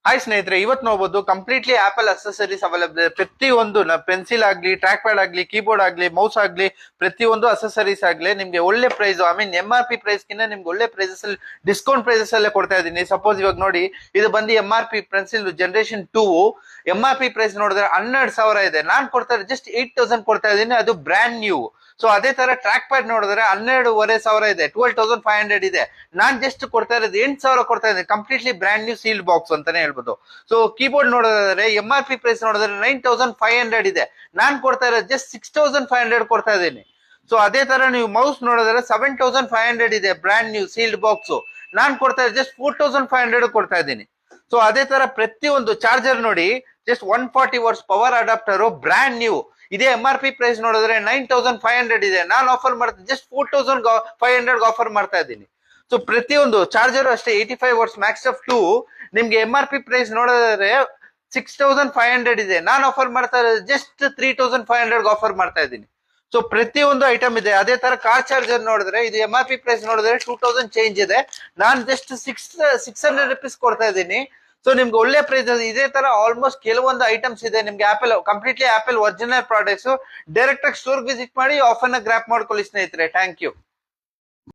Hi ಸ್ನೇಹಿತರೆ, ಇವತ್ತು ನೋಡಬಹುದು ಕಂಪ್ಲೀಟ್ಲಿ ಆಪಲ್ ಅಸೆಸರೀಸ್ ಅವೈಲೇಬಲ್ ಇದೆ. ಪ್ರತಿಯೊಂದು ಪೆನ್ಸಿಲ್ ಆಗ್ಲಿ, ಟ್ರ್ಯಾಕ್ ಪ್ಯಾಡ್ ಆಗ್ಲಿ, ಕೀಬೋರ್ಡ್ ಆಗ್ಲಿ, ಮೌಸ್ ಆಗ್ಲಿ, ಪ್ರತಿಯೊಂದು ಅಸೆಸರೀಸ್ ಆಗ್ಲಿ ನಿಮ್ಗೆ ಒಳ್ಳೆ price, I mean MRP price ಗಿಂತ ನಿಮ್ಗೆ ಒಳ್ಳೆ ಪ್ರೈಸಸ್ ಅಲ್ಲಿ, ಡಿಸ್ಕೌಂಟ್ ಪ್ರೈಸಸ್ ಅಲ್ಲೇ ಕೊಡ್ತಾ ಇದೀನಿ. ಸಪೋಸ್ ಇವಾಗ ನೋಡಿ, ಇದು ಬಂದು MRP pencil generation 2 MRP price ನೋಡಿದ್ರೆ 12,000 ಇದೆ. ನಾನ್ ಕೊಡ್ತಾ ಜಸ್ಟ್ 8,000 ಕೊಡ್ತಾ ಇದೀನಿ, ಅದು ಬ್ರ್ಯಾಂಡ್ ನ್ಯೂ. ಸೊ ಅದೇ ತರ ಟ್ರ್ಯಾಕ್ ಪ್ಯಾಡ್ ನೋಡಿದ್ರೆ 12,500 ಇದೆ, 12,500 ಇದೆ. ನಾನ್ ಜಸ್ಟ್ ಕೊಡ್ತಾ ಇರೋದು 8,000 ಕೊಡ್ತಾ ಇದ್ದೀನಿ, completely brand new sealed box ಅಂತಾನೆ ಹೇಳ್ಬೋದು. ಸೊ ಕೀಬೋರ್ಡ್ ನೋಡಿದ್ರೆ MRP ಪ್ರೈಸ್ ನೋಡಿದ್ರೆ 9,500 ಇದೆ, ನಾನ್ ಕೊಡ್ತಾ ಇರೋದು ಜಸ್ಟ್ 6,500 ಕೊಡ್ತಾ ಇದ್ದೀನಿ. ಸೊ ಅದೇ ತರ ನೀವು ಮೌಸ್ ನೋಡಿದ್ರೆ 7,500 ಇದೆ, ಬ್ರ್ಯಾಂಡ್ ನ್ಯೂ ಸೀಲ್ಡ್ ಬಾಕ್ಸ್, ನಾನ್ ಕೊಡ್ತಾ ಇರೋದು ಜಸ್ಟ್ 4,500 ಕೊಡ್ತಾ ಇದ್ದೀನಿ. ಸೊ ಅದೇ ತರ ಪ್ರತಿಯೊಂದು ಚಾರ್ಜರ್ ನೋಡಿ, just 140 what's power adapter brand new, ಇದೇ MRP ಪ್ರೈಸ್ ನೋಡಿದ್ರೆ 9,500 ಇದೆ, ನಾನು ಆಫರ್ ಮಾಡ್ತೀನಿ ಜಸ್ಟ್ 4,500 ಆಫರ್ ಮಾಡ್ತಾ ಇದ್ದೀನಿ. ಸೊ ಪ್ರತಿಯೊಂದು ಚಾರ್ಜರ್ ಅಷ್ಟೇ 85 ವಾಟ್ಸ್ ಮ್ಯಾಕ್ಸ್ ಆಫ್ 2 ನಿಮ್ಗೆ MRP ಪ್ರೈಸ್ ನೋಡಿದ್ರೆ 6,500 ಇದೆ, ನಾನು ಆಫರ್ ಮಾಡ್ತಾ ಇರೋದು ಜಸ್ಟ್ 3,500 ಆಫರ್ ಮಾಡ್ತಾ ಇದ್ದೀನಿ. ಸೊ ಪ್ರತಿಯೊಂದು ಐಟಮ್ ಇದೆ. ಅದೇ ತರ ಕಾರ್ ಚಾರ್ಜರ್ ನೋಡಿದ್ರೆ ಇದು MRP ಪ್ರೈಸ್ ನೋಡಿದ್ರೆ 2,000 ಚೇಂಜ್ ಇದೆ, ನಾನು ಜಸ್ಟ್ 600 ರುಪೀಸ್ ಕೊಡ್ತಾ ಇದ್ದೀನಿ. ಸೊ ನಿಮ್ಗೆ ಒಳ್ಳೆ ಪ್ರೈಸ್. ಇದೇ ತರ ಆಲ್ಮೋಸ್ಟ್ ಕೆಲವೊಂದು ಐಟಮ್ಸ್ ಇದೆ ನಿಮ್ಗೆ Apple, completely Apple original products. Direct ಆಗಿ ಸ್ಟೋರ್ ವಿಸಿಟ್ ಮಾಡಿ ಆಫರ್ ನ ಗ್ರಾಪ್ ಮಾಡ್ಕೊಳ್ಳಿ ಸ್ನೇಹಿತರೆ. Thank you.